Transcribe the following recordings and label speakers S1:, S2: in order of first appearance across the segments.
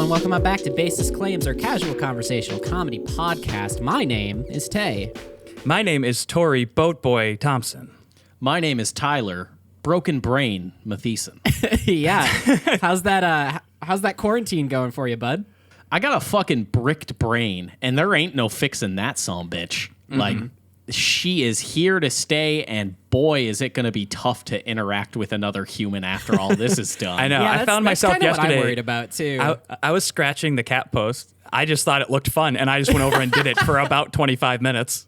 S1: and welcome on back to Baseless Claims, our casual conversational comedy podcast. My name is Tay.
S2: My name is Tori Boatboy Thompson.
S3: My name is Tyler Broken Brain Matheson.
S1: Yeah. How's that quarantine going for you, bud?
S3: I got a fucking bricked brain, and there ain't no fixing that sumbitch. Mm-hmm. Like, she is here to stay, and boy, is it going to be tough to interact with another human after all this is done.
S2: I know.
S1: Yeah,
S2: I found myself
S1: kind of
S2: yesterday.
S1: What I'm worried about too.
S2: I was scratching the cat post. I just thought it looked fun, and I just went over and did it for about 25 minutes.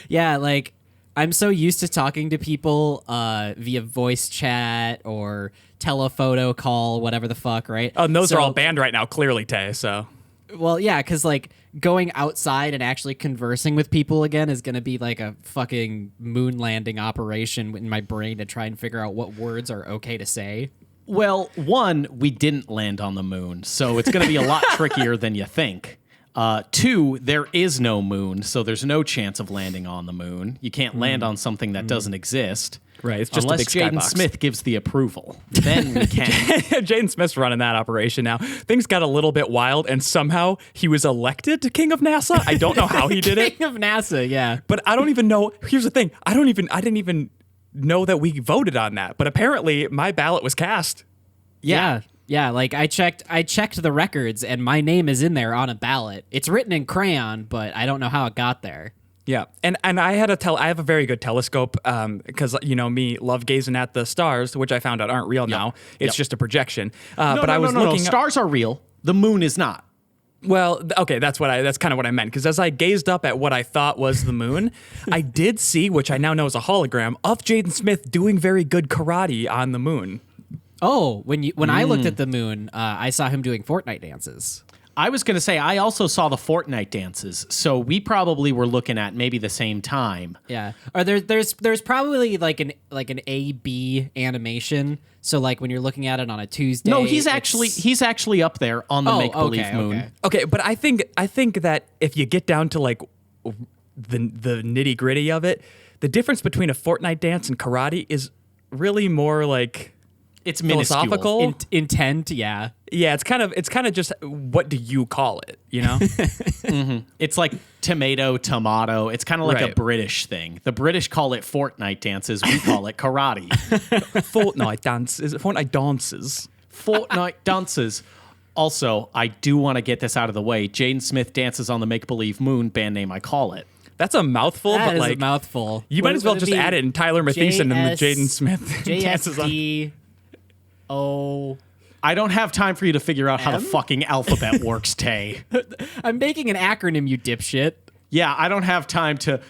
S1: Yeah, like I'm so used to talking to people via voice chat or telephoto call, whatever the fuck, right?
S2: Oh, and those are all banned right now, clearly, Tay. So,
S1: well, yeah, because like going outside and actually conversing with people again is going to be like a fucking moon landing operation in my brain to try and figure out what words are okay to say.
S3: Well, one, we didn't land on the moon, so it's going to be a lot trickier than you think. Two, there is no moon, so there's no chance of landing on the moon. You can't land on something that doesn't exist.
S2: right, it's just
S3: unless
S2: a big
S3: Jaden
S2: skybox.
S3: Smith gives the approval. Then we can.
S2: Jaden Smith's running that operation now. Things got a little bit wild, and somehow he was elected to King of NASA. I don't know how he did it.
S1: King of NASA, yeah.
S2: But I don't even know. Here's the thing. I didn't even know that we voted on that. But apparently my ballot was cast.
S1: Yeah. Yeah, like I checked the records and my name is in there on a ballot. It's written in crayon, but I don't know how it got there.
S2: Yeah, and I had I have a very good telescope because me love gazing at the stars, which I found out aren't real now. It's just a projection. But I was looking.
S3: Stars are real. The moon is not.
S2: Well, okay, that's kind of what I meant. Because as I gazed up at what I thought was the moon, I did see, which I now know is a hologram of Jaden Smith doing very good karate on the moon.
S1: Oh, when I looked at the moon, I saw him doing Fortnite dances.
S3: I was going to say, I also saw the Fortnite dances, so we probably were looking at maybe the same time.
S1: Yeah. Or there's probably like an A-B animation. So like when you're looking at it on a Tuesday.
S3: No, he's actually up there on the make-believe moon.
S2: Okay, but I think that if you get down to like the nitty-gritty of it, the difference between a Fortnite dance and karate is really more like
S3: it's
S2: philosophical
S1: intent, yeah.
S2: Yeah, it's kind of just what do you call it, you know?
S3: Mm-hmm. It's like tomato. It's kind of like a British thing. The British call it Fortnite dances. We call it karate.
S2: Fortnite dances. Fortnite dances.
S3: Fortnite dances. Also, I do want to get this out of the way. Jaden Smith dances on the make-believe moon, band name I call it.
S2: That's a mouthful,
S1: That
S2: but
S1: is
S2: like
S1: a mouthful.
S2: You might as well just add it in Tyler Matheson and the Jaden Smith dances on.
S1: JSD.
S3: I don't have time for you to figure out how the fucking alphabet works, Tay.
S1: I'm making an acronym, you dipshit.
S3: Yeah, I don't have time to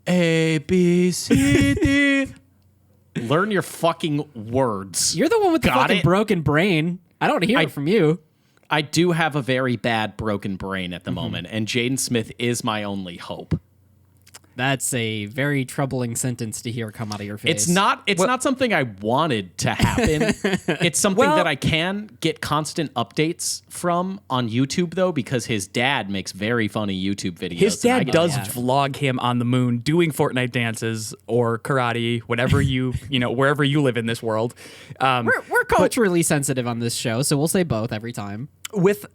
S3: A, B, C, D. Learn your fucking words.
S1: You're the one with the fucking broken brain. I don't hear it from you.
S3: I do have a very bad broken brain at the moment, and Jaden Smith is my only hope.
S1: That's a very troubling sentence to hear come out of your face.
S3: It's not something I wanted to happen. It's something that I can get constant updates from on YouTube, though, because his dad makes very funny YouTube videos.
S2: His dad does vlog him on the moon doing Fortnite dances or karate, whatever wherever you live in this world.
S1: We're culturally sensitive on this show, so we'll say both every time.
S2: With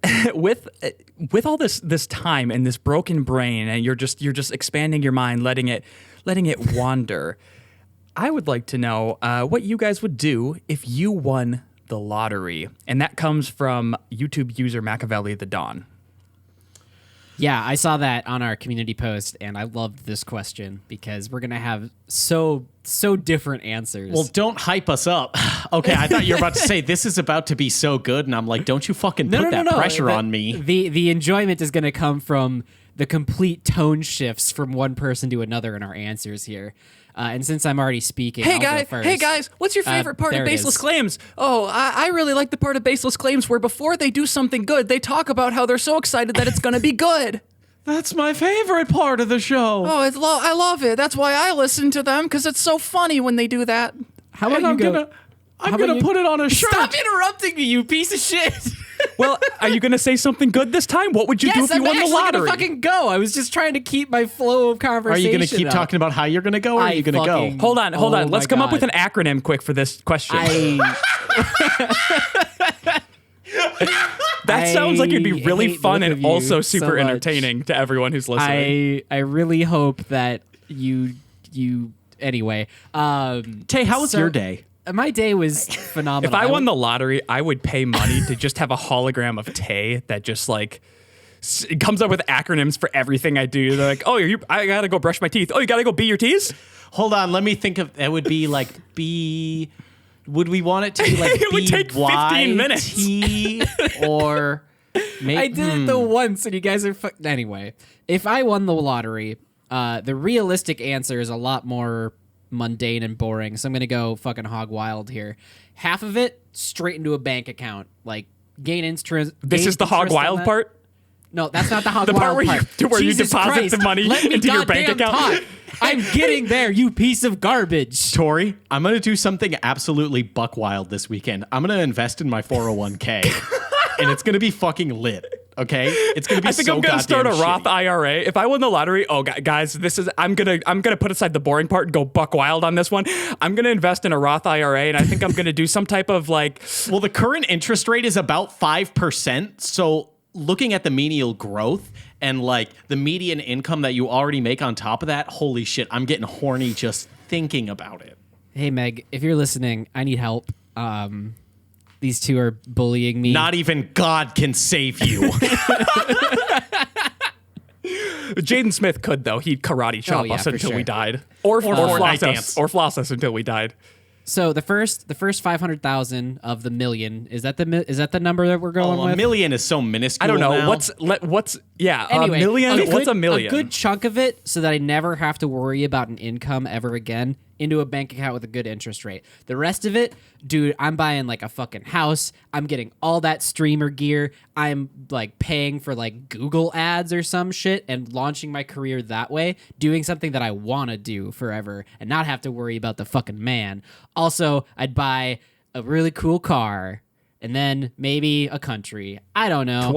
S2: all this time and this broken brain, and you're just expanding your mind, letting it wander. I would like to know what you guys would do if you won the lottery, and that comes from YouTube user Makaveli ThaDon.
S1: Yeah, I saw that on our community post, and I loved this question because we're gonna have so different answers.
S3: Well, don't hype us up. Okay, I thought you were about to say this is about to be so good, and I'm like, don't you fucking put that pressure on me.
S1: The enjoyment is gonna come from the complete tone shifts from one person to another in our answers here. And since I'm already speaking, I'll go first.
S2: Hey guys, what's your favorite part of Baseless Claims? Oh, I really like the part of Baseless Claims where before they do something good, they talk about how they're so excited that it's going to be good.
S3: That's my favorite part of the show.
S2: Oh, I love it. That's why I listen to them, because it's so funny when they do that.
S1: How about I'm
S3: gonna put it on a shirt.
S1: Stop interrupting me, you piece of shit.
S2: Well, are you going to say something good this time? What would you do if you won the lottery?
S1: Gonna fucking go. I was just trying to keep my flow of conversation.
S3: Are you going to keep talking about how you're going to go, or are you going to go?
S2: Hold on. Let's come up with an acronym quick for this question.
S1: I
S2: That sounds like it'd be really
S1: hate
S2: fun
S1: both
S2: and
S1: of you
S2: also
S1: so
S2: super
S1: much.
S2: entertaining to everyone who's listening.
S1: I really hope that you anyway.
S3: Tay, how was
S1: so-
S3: your day?
S1: My day was phenomenal.
S2: If I won the lottery, I would pay money to just have a hologram of Tay that just like it comes up with acronyms for everything I do. They're like, oh, I gotta go brush my teeth. Oh, you gotta go be your teeth.
S3: Hold on, let me think of that. Would be like B. Would we want it to be like
S2: It would take 15 minutes.
S3: T or maybe
S1: I did it the once, and you guys are anyway. If I won the lottery, the realistic answer is a lot more mundane and boring. So I'm gonna go fucking hog wild here. Half of it straight into a bank account, like gain interest.
S2: This is the hog wild part.
S1: No, that's not the hog
S2: The part
S1: wild
S2: where you
S1: Jesus
S2: deposit
S1: Christ,
S2: the money
S1: let me
S2: into your bank
S1: goddamn
S2: account.
S1: talk. I'm getting there, you piece of garbage.
S3: Tori, I'm gonna do something absolutely buck wild this weekend. I'm gonna invest in my 401k, and it's gonna be fucking lit. Okay, it's gonna be.
S2: I think
S3: so
S2: I'm gonna start a
S3: goddamn
S2: Roth
S3: shitty.
S2: IRA. If I won the lottery, guys, I'm gonna put aside the boring part and go buck wild on this one. I'm gonna invest in a Roth IRA, and I think I'm gonna do some type of like.
S3: Well, the current interest rate is about 5%. So looking at the median growth and like the median income that you already make on top of that, holy shit, I'm getting horny just thinking about it.
S1: Hey Meg, if you're listening, I need help. These two are bullying me.
S3: Not even God can save you.
S2: Jaden Smith could though. He'd karate chop
S1: yeah,
S2: us
S1: for
S2: until
S1: sure.
S2: we died, or
S3: Fortnite
S2: floss
S3: dance.
S2: us, or floss us until we died.
S1: So the first 500,000 of the million, is that the number that we're going
S3: A
S1: with?
S3: million is so minuscule.
S2: I don't know
S3: now.
S2: what's
S1: Anyway,
S2: a million. What's a million?
S1: A good chunk of it, so that I never have to worry about an income ever again, into a bank account with a good interest rate. The rest of it, dude, I'm buying like a fucking house. I'm getting all that streamer gear. I'm like paying for like Google ads or some shit and launching my career that way, doing something that I want to do forever and not have to worry about the fucking man. Also, I'd buy a really cool car and then maybe a country. I don't know.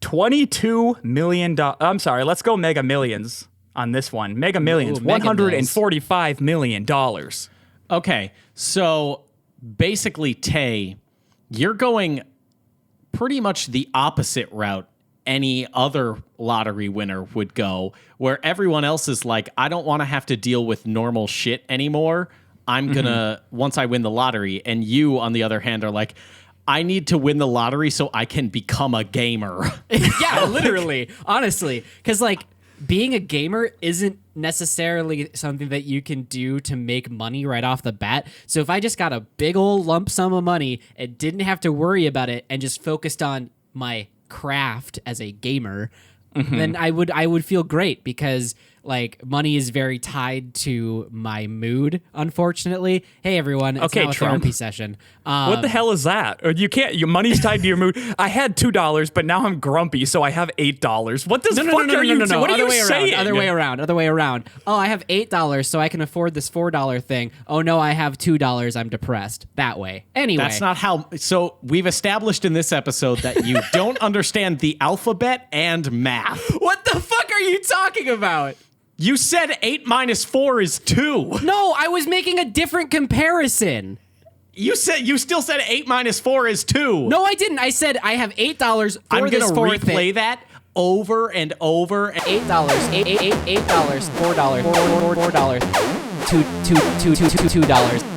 S2: $22 million. I'm sorry. Let's go Mega Millions on this one. Mega Millions.
S1: Ooh, Mega
S2: $145 million.
S3: Okay, so basically, Tay, you're going pretty much the opposite route any other lottery winner would go, where everyone else is like, I don't want to have to deal with normal shit anymore. I'm gonna, once I win the lottery. And you, on the other hand, are like, I need to win the lottery so I can become a gamer.
S1: Yeah, literally, honestly, because like being a gamer isn't necessarily something that you can do to make money right off the bat. So if I just got a big old lump sum of money and didn't have to worry about it and just focused on my craft as a gamer, then I would feel great, because like money is very tied to my mood, unfortunately. Hey everyone, it's
S2: Okay,
S1: now a
S2: Trump.
S1: therapy session.
S2: What the hell is that? Or you can't. Your money's tied to your mood. I had $2, but now I'm grumpy, so I have $8. What the fuck are you? What are
S1: Other
S2: you
S1: way
S2: saying?
S1: around. Other way around. Oh, I have $8, so I can afford this $4 thing. Oh no, I have $2. I'm depressed. That way. Anyway,
S3: That's not how. So we've established in this episode that you don't understand the alphabet and math.
S1: What the fuck are you talking about?
S3: You said 8 minus 4 is 2.
S1: No, I was making a different comparison.
S3: You still said 8 minus 4 is 2.
S1: No, I didn't. I said I have $8 for
S3: I'm
S1: this
S3: gonna
S1: fourth thing.
S3: replay that over and over. And
S1: $8, $8, $4, $4,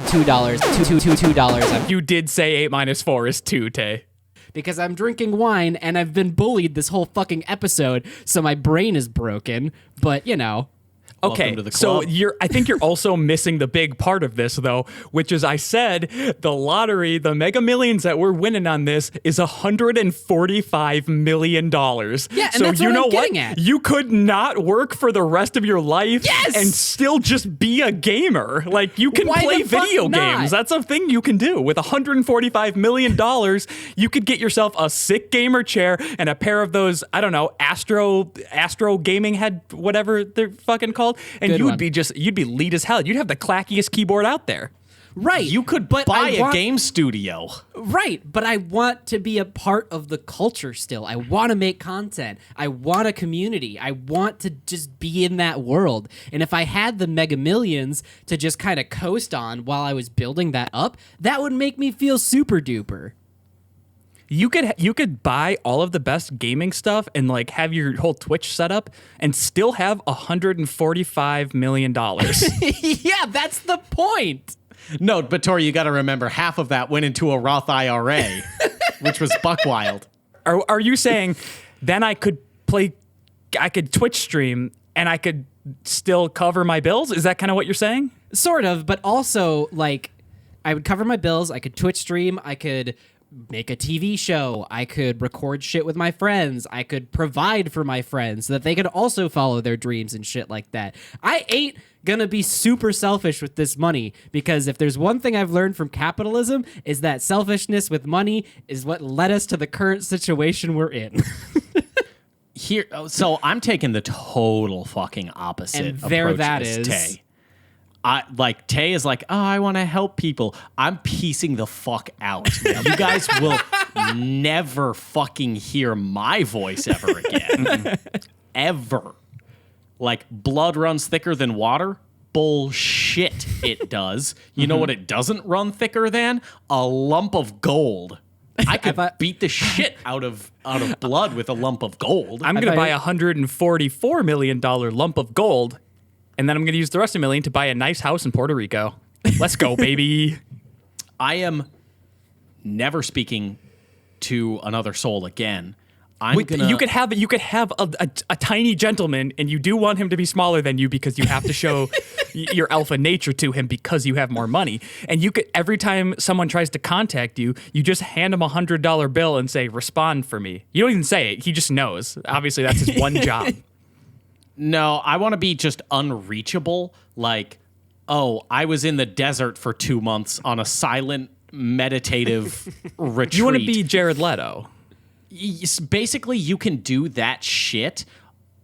S1: $2.
S2: You did say 8 minus 4 is 2, Tay.
S1: Because I'm drinking wine and I've been bullied this whole fucking episode, so my brain is broken. But you know.
S2: Okay,
S3: to the
S2: so
S3: club.
S2: I think you're also missing the big part of this, though, which is I said the lottery, the Mega Millions that we're winning on this is $145 million.
S1: Yeah, and
S2: so
S1: that's
S2: you
S1: what
S2: know
S1: I'm getting at.
S2: You could not work for the rest of your life
S1: Yes!
S2: and still just be a gamer. Like, you can
S1: Why
S2: play
S1: the fuck
S2: video
S1: not?
S2: games. That's a thing you can do. With $145 million, you could get yourself a sick gamer chair and a pair of those, I don't know, Astro gaming head, whatever they're fucking called, and
S1: Good
S2: you would
S1: one.
S2: be you'd be lead as hell. You'd have the clackiest keyboard out there.
S1: Right.
S3: you could
S1: but
S3: buy
S1: I
S3: a
S1: want-
S3: game studio.
S1: Right, but I want to be a part of the culture still. I want to make content. I want a community. I want to just be in that world. And if I had the Mega Millions to just kind of coast on while I was building that up, that would make me feel super duper.
S2: You could buy all of the best gaming stuff and like have your whole Twitch set up and still have $145 million.
S1: Yeah, that's the point.
S3: No, but Tori, you got to remember half of that went into a Roth IRA, which was buck wild.
S2: Are you saying then I could Twitch stream and I could still cover my bills? Is that kind of what you're saying?
S1: Sort of, but also like I would cover my bills. I could Twitch stream. I could make a TV show. I could record shit with my friends. I could provide for my friends so that they could also follow their dreams and shit like that. I ain't gonna be super selfish with this money, because if there's one thing I've learned from capitalism is that selfishness with money is what led us to the current situation we're in.
S3: So I'm taking the total fucking opposite
S1: And
S3: approach
S1: there that
S3: as
S1: is.
S3: Tay. Tay is like, oh, I want to help people. I'm piecing the fuck out. You guys will never fucking hear my voice ever again. Ever. Like, blood runs thicker than water? Bullshit, it does. You know what it doesn't run thicker than? A lump of gold. I could beat the shit out of blood with a lump of gold.
S2: I'm going to buy a $144 million lump of gold, and then I'm going to use the rest of $1 million to buy a nice house in Puerto Rico. Let's go, baby.
S3: I am never speaking to another soul again.
S2: You could have a tiny gentleman, and you do want him to be smaller than you because you have to show your alpha nature to him because you have more money. And you could, every time someone tries to contact you, you just hand him $100 bill and say, "Respond for me." You don't even say it; he just knows. Obviously, that's his one job.
S3: No, I want to be just unreachable. Like, oh, I was in the desert for 2 months on a silent meditative retreat.
S2: You want to be Jared Leto.
S3: Basically, you can do that shit.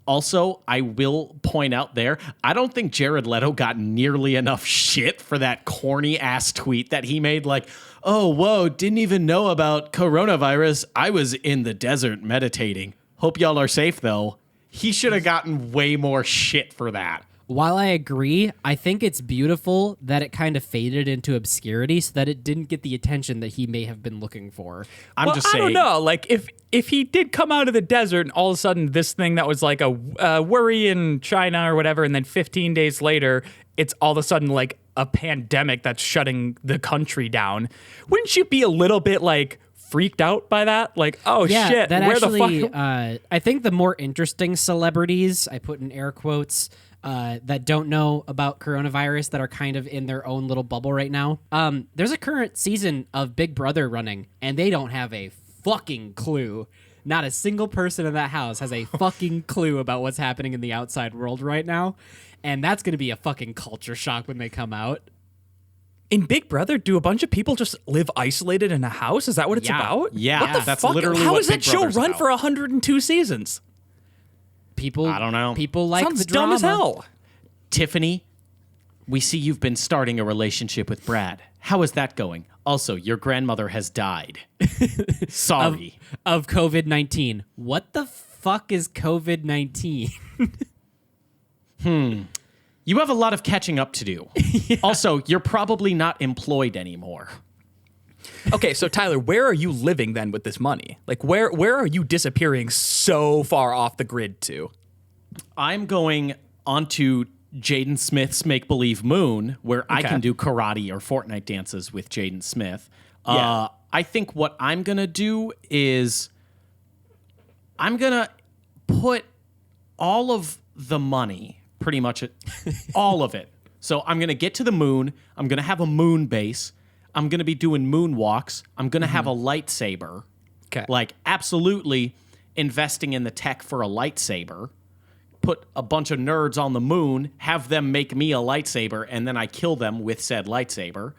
S3: Also, I will point out there, I don't think Jared Leto got nearly enough shit for that corny ass tweet that he made. Like, oh, whoa, didn't even know about coronavirus. I was in the desert meditating. Hope y'all are safe, though. He should have gotten way more shit for that.
S1: While I agree, I think it's beautiful that it kind of faded into obscurity so that it didn't get the attention that he may have been looking for.
S2: I'm just saying. I don't know. Like, if he did come out of the desert and all of a sudden this thing that was like a worry in China or whatever, and then 15 days later, it's all of a sudden like a pandemic that's shutting the country down, wouldn't you be a little bit like freaked out by that? Like, oh
S1: yeah,
S2: shit,
S1: that
S2: where
S1: actually,
S2: the fuck?
S1: I think the more interesting celebrities, I put in air quotes, that don't know about coronavirus, that are kind of in their own little bubble right now. There's a current season of Big Brother running, and they don't have a fucking clue. Not a single person in that house has a fucking clue about what's happening in the outside world right now. And that's going to be a fucking culture shock when they come out.
S2: In Big Brother, do a bunch of people just live isolated in a house? Is that what it's about?
S3: Yeah,
S2: what the
S3: that's
S2: fuck?
S3: literally
S2: How
S3: what
S2: has that
S3: Big
S2: show
S3: Brother's
S2: run
S3: about.
S2: for 102 seasons?
S1: People,
S3: I don't know.
S1: People like
S2: Sounds
S1: the drama.
S2: dumb as hell.
S3: Tiffany, we see you've been starting a relationship with Brad. How is that going? Also, your grandmother has died. Sorry.
S1: Of COVID-19. What the fuck is COVID-19?
S3: You have a lot of catching up to do. Yeah. Also, you're probably not employed anymore.
S2: Okay, so Tyler, where are you living then with this money? Like, where are you disappearing so far off the grid to?
S3: I'm going onto Jaden Smith's Make-Believe Moon, where I can do karate or Fortnite dances with Jaden Smith.
S2: Yeah.
S3: I think what I'm going to do is I'm going to put all of the money, pretty much all of it. So I'm going to get to the moon. I'm going to have a moon base. I'm going to be doing moonwalks. I'm going to have a lightsaber.
S2: Okay.
S3: Like, absolutely investing in the tech for a lightsaber. Put a bunch of nerds on the moon, have them make me a lightsaber, and then I kill them with said lightsaber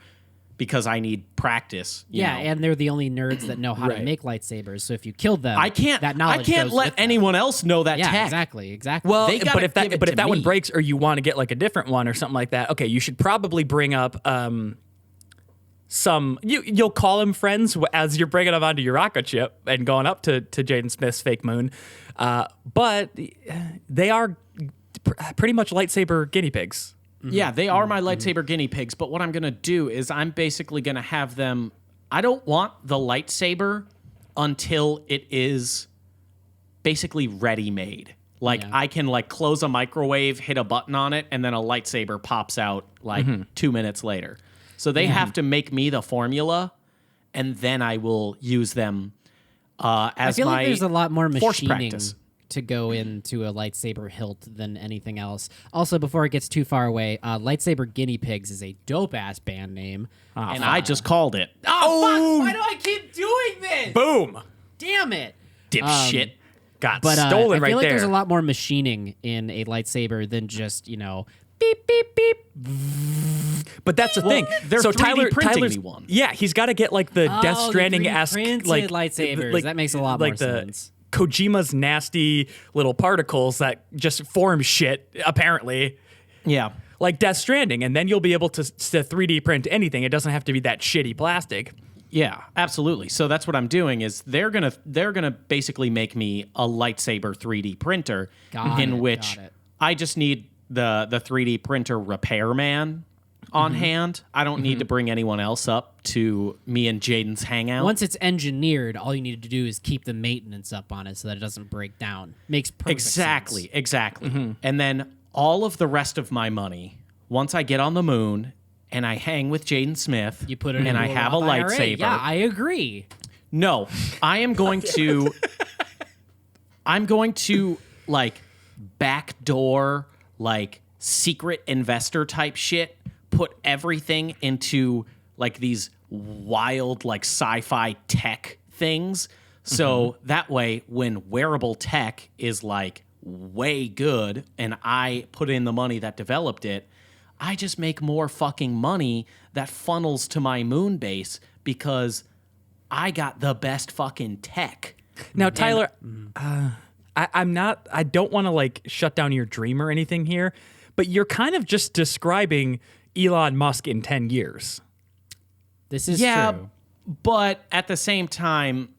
S3: because I need practice. You know.
S1: And they're the only nerds that know how to make lightsabers. So if you killed them,
S3: I can't
S1: goes
S3: let
S1: with them.
S3: anyone else know that tech.
S1: Exactly.
S2: Well,
S3: They gotta
S2: if
S3: give it to
S2: that one
S3: me.
S2: breaks or you want to get like a different one or something like that, okay, you should probably bring up you'll call them friends as you're bringing them onto your rocket ship and going up to Jaden Smith's fake moon, but they are pretty much lightsaber guinea pigs.
S3: Yeah, they are my lightsaber guinea pigs, but what I'm going to do is I'm basically going to have them... I don't want the lightsaber until it is basically ready-made. Like, I can, like, close a microwave, hit a button on it, and then a lightsaber pops out, like, 2 minutes later. So they have to make me the formula, and then I will use them as
S1: I feel
S3: my
S1: like there's a lot more
S3: force
S1: machining
S3: practice.
S1: to go into a lightsaber hilt than anything else. Also, before it gets too far away, Lightsaber Guinea Pigs is a dope-ass band name.
S3: And I just called it.
S1: Oh, fuck! Why do I keep doing this?
S2: Boom.
S1: Damn it.
S3: Dipshit.
S2: Got
S1: But
S2: stolen
S1: I
S2: right
S1: feel like
S2: there.
S1: there's a lot more machining in a lightsaber than just, beep, beep, beep.
S2: But that's the thing.
S3: they're
S2: so
S3: 3D printing
S2: Tyler's,
S3: me one.
S2: Yeah, he's got to get like the Death
S1: the
S2: Stranding-esque
S1: 3D
S2: like
S1: lightsabers. That makes a lot more
S2: the
S1: sense.
S2: Kojima's nasty little particles that just form shit, apparently.
S3: Yeah.
S2: Like Death Stranding, and then you'll be able to 3D print anything. It doesn't have to be that shitty plastic.
S3: Yeah, absolutely. So that's what I'm doing is they're gonna basically make me a lightsaber 3D printer in which I just need the 3D printer repairman on hand. I don't need to bring anyone else up to me and Jaden's hangout.
S1: Once it's engineered, all you need to do is keep the maintenance up on it so that it doesn't break down. Makes perfect sense.
S3: Exactly. And then all of the rest of my money, once I get on the moon and I hang with Jaden Smith,
S1: You put it
S3: and
S1: into
S3: I have a
S1: Roth IRA.
S3: lightsaber.
S1: Yeah, I agree.
S3: No, I am going to. I'm going to like backdoor, like secret investor type shit. Put everything into like these wild, like sci-fi tech things. So that way, when wearable tech is like way good, and I put in the money that developed it, I just make more fucking money that funnels to my moon base because I got the best fucking tech.
S2: Now, Tyler, I don't want to like shut down your dream or anything here, but you're kind of just describing Elon Musk in 10 years.
S1: This is true.
S3: But at the same time,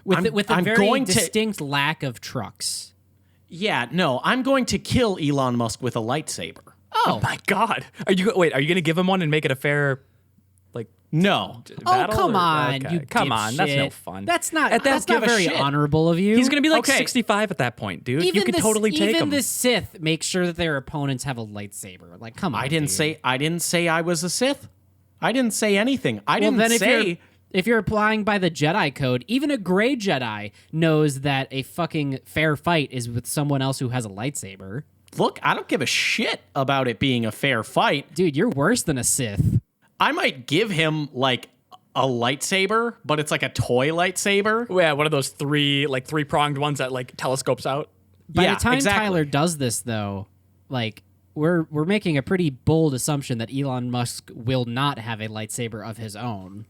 S1: With a
S3: I'm
S1: very
S3: going to-
S1: distinct lack of trucks.
S3: yeah, no, I'm going to kill Elon Musk with a lightsaber.
S2: Oh my God! Are you going to give him one and make it a fair, like,
S3: No.
S2: battle?
S1: Come
S2: or-
S1: on,
S2: okay.
S1: you
S2: Come on, that's no
S1: dipshit.
S2: fun.
S1: That's not
S2: At that-
S1: that's not
S3: give a
S1: very
S3: shit.
S1: honorable of you.
S2: He's going to be like
S3: Okay.
S2: 65 at that point, dude. You could
S1: the-
S2: totally take
S1: even
S2: him.
S1: the Sith make sure that their opponents have a lightsaber. Like, come on.
S3: I didn't
S1: dude.
S3: say I was a Sith. I didn't say anything. I
S1: Well,
S3: didn't
S1: then
S3: say
S1: if you're applying by the Jedi code, even a gray Jedi knows that a fucking fair fight is with someone else who has a lightsaber.
S3: look, I don't give a shit about it being a fair fight.
S1: Dude, you're worse than a Sith.
S3: I might give him like a lightsaber, but it's like a toy lightsaber.
S2: Yeah, one of those three-pronged ones that like telescopes out.
S1: By
S3: Yeah,
S1: the time
S3: exactly.
S1: Tyler does this, though, like we're making a pretty bold assumption that Elon Musk will not have a lightsaber of his own.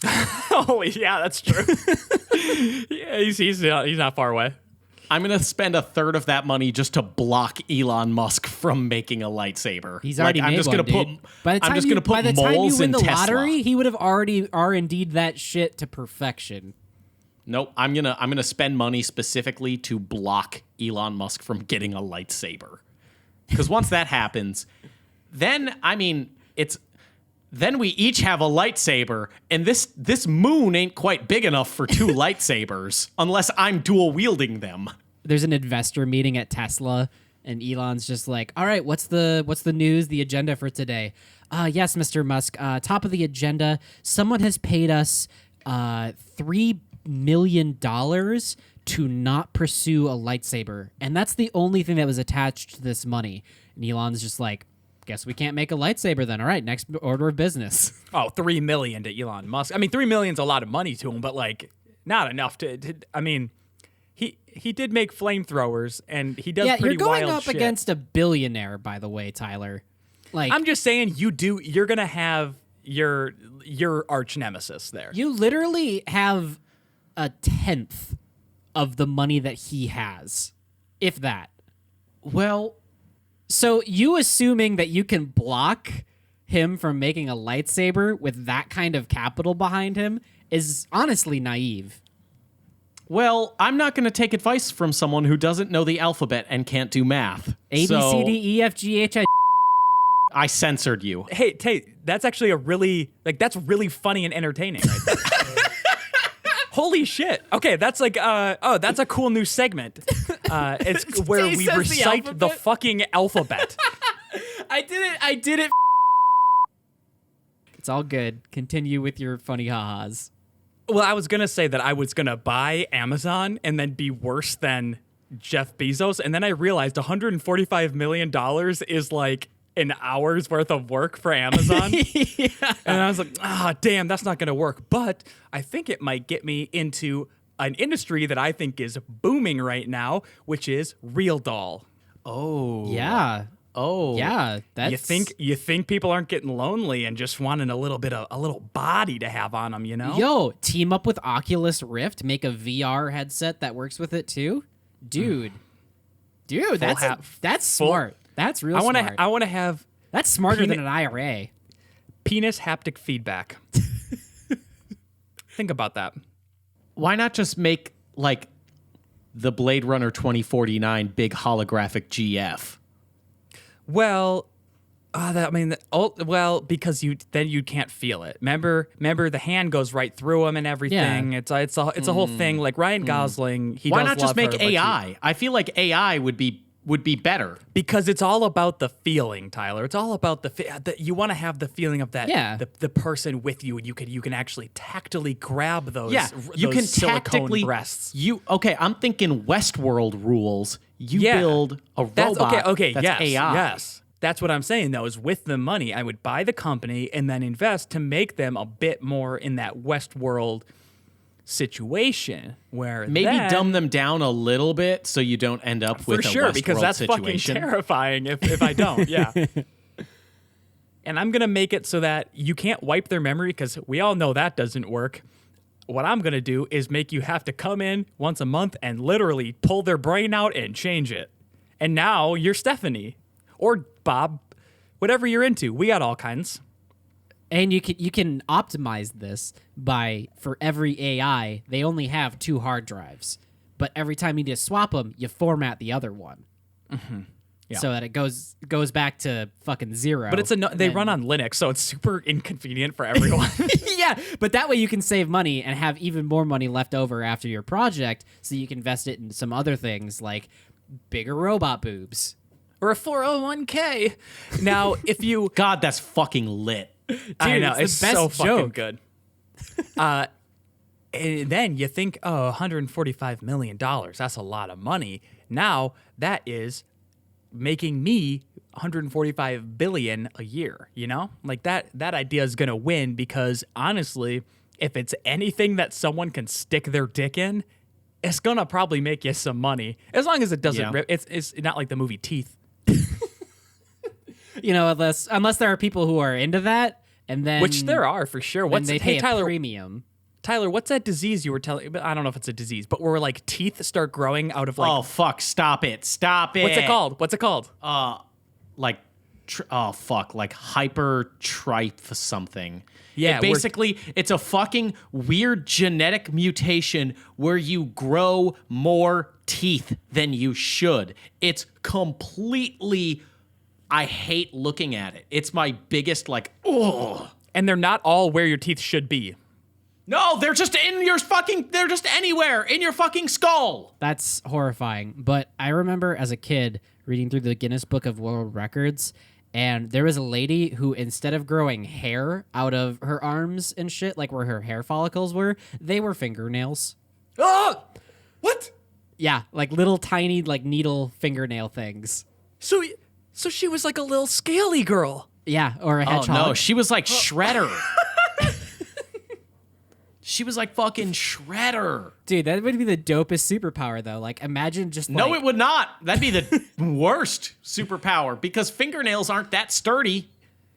S2: Holy, yeah, that's true. Yeah, he's not far away.
S3: I'm going to spend a third of that money just to block Elon Musk from making a lightsaber.
S1: He's already
S3: I'm
S1: made
S3: just
S1: one,
S3: gonna
S1: dude. By the time
S3: I'm just
S1: you,
S3: going to
S1: by
S3: put
S1: the time you
S3: moles
S1: win
S3: in
S1: the
S3: Tesla.
S1: lottery, he would have already R&D'd that shit to perfection.
S3: Nope, I'm gonna spend money specifically to block Elon Musk from getting a lightsaber. Because once that happens, then then we each have a lightsaber, and this moon ain't quite big enough for two lightsabers unless I'm dual wielding them.
S1: There's an investor meeting at Tesla, and Elon's just like, all right, what's the news, the agenda for today? Yes, Mr. Musk, top of the agenda, someone has paid us $3 million to not pursue a lightsaber, and that's the only thing that was attached to this money. And Elon's just like, guess we can't make a lightsaber then. All right, next order of business.
S2: Oh, $3 million to Elon Musk. I mean, $3 million's a lot of money to him, but like not enough to I mean, he did make flamethrowers, and he does
S1: Yeah,
S2: pretty
S1: you're going
S2: wild
S1: up
S2: shit.
S1: against a billionaire, by the way, Tyler. Like,
S2: I'm just saying, you're gonna have your arch nemesis there.
S1: you literally have a tenth of the money that he has, if that.
S3: Well,
S1: So you assuming that you can block him from making a lightsaber with that kind of capital behind him is honestly naive.
S3: I'm not going to take advice from someone who doesn't know the alphabet and can't do math.
S1: A, B, C, D, E, F, G, H, I...
S3: I censored you.
S2: Hey, that's actually that's really funny and entertaining right there. Holy shit. Okay, that's like that's a cool new segment. It's where
S1: He
S2: we
S1: says the
S2: recite the
S1: alphabet?
S2: fucking alphabet.
S1: I did it. It's all good. Continue with your funny ha-has.
S2: Well, I was going to say that I was going to buy Amazon and then be worse than Jeff Bezos. And then I realized $145 million is like an hour's worth of work for Amazon. And I was like, damn, that's not going to work. But I think it might get me into an industry that I think is booming right now, which is Real Doll.
S3: Oh.
S1: Yeah.
S3: Oh.
S1: Yeah. That's
S2: You think people aren't getting lonely and just wanting a little body to have on them, you know?
S1: Yo, team up with Oculus Rift, make a VR headset that works with it too, dude. That's smart. That's real smart.
S2: I want to have
S1: That's smarter than an IRA.
S2: penis haptic feedback. Think about that.
S3: Why not just make like the Blade Runner 2049 big holographic GF?
S2: Well, because you can't feel it. Remember, the hand goes right through them and everything.
S1: Yeah.
S2: It's a whole thing. Like Ryan Gosling, he
S3: Why
S2: does
S3: not just
S2: love
S3: make
S2: her, but
S3: AI? I feel like AI would be better.
S2: because it's all about the feeling, Tyler. It's all about you want to have the feeling of that.
S1: Yeah.
S2: The person with you, and you can actually tactily grab those.
S3: Yeah, you
S2: those
S3: can
S2: silicone
S3: tactically
S2: breasts.
S3: I'm thinking Westworld rules. You
S2: Yeah.
S3: build a
S2: That's
S3: robot.
S2: okay.
S3: That's
S2: Yes,
S3: AI.
S2: yes. That's what I'm saying, though, is with the money, I would buy the company and then invest to make them a bit more in that Westworld situation where
S3: Maybe
S2: then,
S3: dumb them down a little bit so you don't end up with
S2: for
S3: a
S2: sure,
S3: Westworld
S2: because that's
S3: situation.
S2: fucking terrifying if I don't. Yeah. And I'm going to make it so that you can't wipe their memory because we all know that doesn't work. What I'm going to do is make you have to come in once a month and literally pull their brain out and change it. And now you're Stephanie. Or Bob, whatever you're into. We got all kinds.
S1: And you can optimize this by, for every AI, they only have 2 hard drives. But every time you just swap them, you format the other one.
S2: Mm-hmm. Yeah.
S1: So that it goes back to fucking 0.
S2: But they run on Linux, so it's super inconvenient for everyone.
S1: Yeah, but that way you can save money and have even more money left over after your project, so you can invest it in some other things like bigger robot boobs.
S2: Or a 401k. Now, if you...
S3: God, that's fucking lit.
S2: I know,
S1: it's
S2: it's
S1: the best
S2: so fucking
S1: joke.
S2: good. And then you think, $145 million, that's a lot of money. Now, that is making me $145 billion a year, you know? Like, that idea is going to win because, honestly, if it's anything that someone can stick their dick in, it's going to probably make you some money. As long as it doesn't rip. It's not like the movie Teeth.
S1: You know, unless there are people who are into that, and then
S2: Which there are, for sure.
S1: then they pay a premium.
S2: Tyler, what's that disease you were telling? But I don't know if it's a disease, but where like teeth start growing out of like.
S3: Oh fuck! Stop it! Stop it!
S2: What's it called? What's it called?
S3: Like hypertroph something.
S2: Yeah,
S3: basically, it's a fucking weird genetic mutation where you grow more teeth than you should. It's completely. I hate looking at it. It's my biggest ugh.
S2: And they're not all where your teeth should be.
S3: No, they're just in your fucking. They're just anywhere in your fucking skull.
S1: That's horrifying. But I remember as a kid reading through the Guinness Book of World Records, and there was a lady who, instead of growing hair out of her arms and shit, like where her hair follicles were, they were fingernails.
S2: Oh, what?
S1: Yeah, like little tiny needle fingernail things.
S2: So she was like a little scaly girl.
S1: Yeah, or a hedgehog.
S3: Oh no, she was like Shredder. She was like fucking Shredder.
S1: Dude, that would be the dopest superpower, though. Like, imagine just
S3: No, it would not. That'd be the worst superpower because fingernails aren't that sturdy.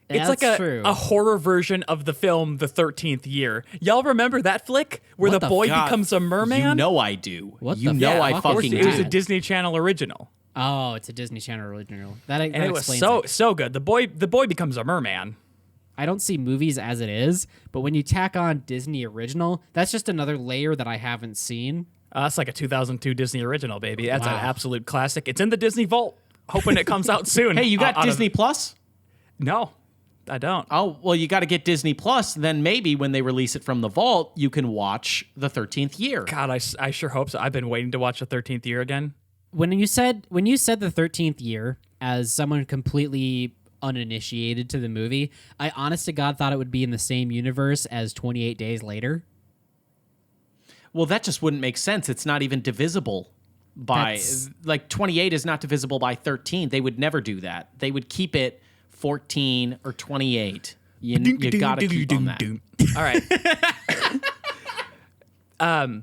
S2: It's
S1: That's
S2: like
S1: true.
S2: a horror version of the film The 13th Year. Y'all remember that flick where
S1: What
S2: the
S1: the
S2: boy
S3: God,
S2: becomes a merman?
S3: You know I do.
S1: What
S3: you
S1: the
S3: know I
S1: fuck?
S3: fucking
S2: It was
S3: do.
S2: a Disney Channel original.
S1: Oh, it's a Disney Channel original. That
S2: And it was
S1: explains
S2: so good. The boy becomes a merman.
S1: I don't see movies as it is, but when you tack on Disney original, that's just another layer that I haven't seen.
S2: That's like a 2002 Disney original, baby. That's an
S1: Wow.
S2: absolute classic. It's in the Disney vault. Hoping it comes out soon.
S3: Hey, you got
S2: Out of-
S3: Disney Plus?
S2: No. I don't.
S3: Oh, well, you got to get Disney Plus. Then maybe when they release it from the vault, you can watch the 13th year.
S2: God, I sure hope so. I've been waiting to watch the 13th year again.
S1: When you said the 13th year, as someone completely uninitiated to the movie, I honest to God thought it would be in the same universe as 28 Days Later.
S3: Well, that just wouldn't make sense. It's not even divisible by, 28 is not divisible by 13. They would never do that. They would keep it 14 or 28. You got to keep on that.
S2: All right.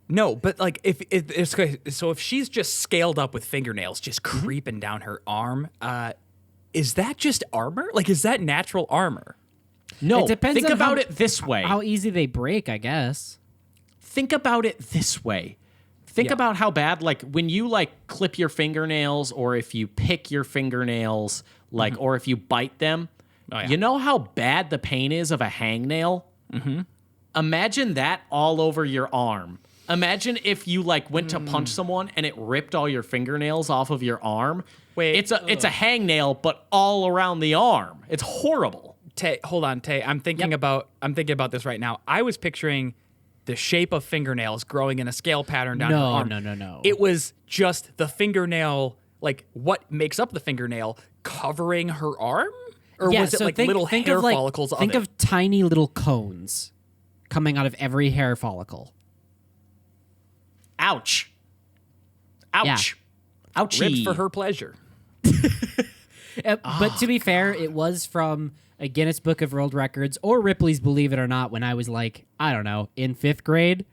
S2: No, but like if she's just scaled up with fingernails just creeping down her arm, is that just armor? Like, is that natural armor?
S3: No,
S1: It depends
S3: think
S1: on
S3: about it this way.
S1: How easy they break, I guess.
S3: Think about it this way. Think about how bad, like, when you, like, clip your fingernails or if you pick your fingernails, like, or if you bite them, you know how bad the pain is of a hangnail? Mm-hmm. Imagine that all over your arm. Imagine if you, like, went to punch someone and it ripped all your fingernails off of your arm.
S2: Wait.
S3: It's a hangnail, but all around the arm. It's horrible.
S2: Tay, hold on, Tay. I'm thinking about this right now. I was picturing the shape of fingernails growing in a scale pattern down her arm.
S1: No.
S2: It was just the fingernail, like what makes up the fingernail, covering her arm? Or was it like little hair follicles of it?
S1: Think of tiny little cones coming out of every hair follicle.
S3: Ouch. Ouch. Ouchie.
S2: Ripped for her pleasure.
S1: But to be fair, it was from a Guinness Book of World Records or Ripley's Believe It or Not when I was like, I don't know, in 5th grade.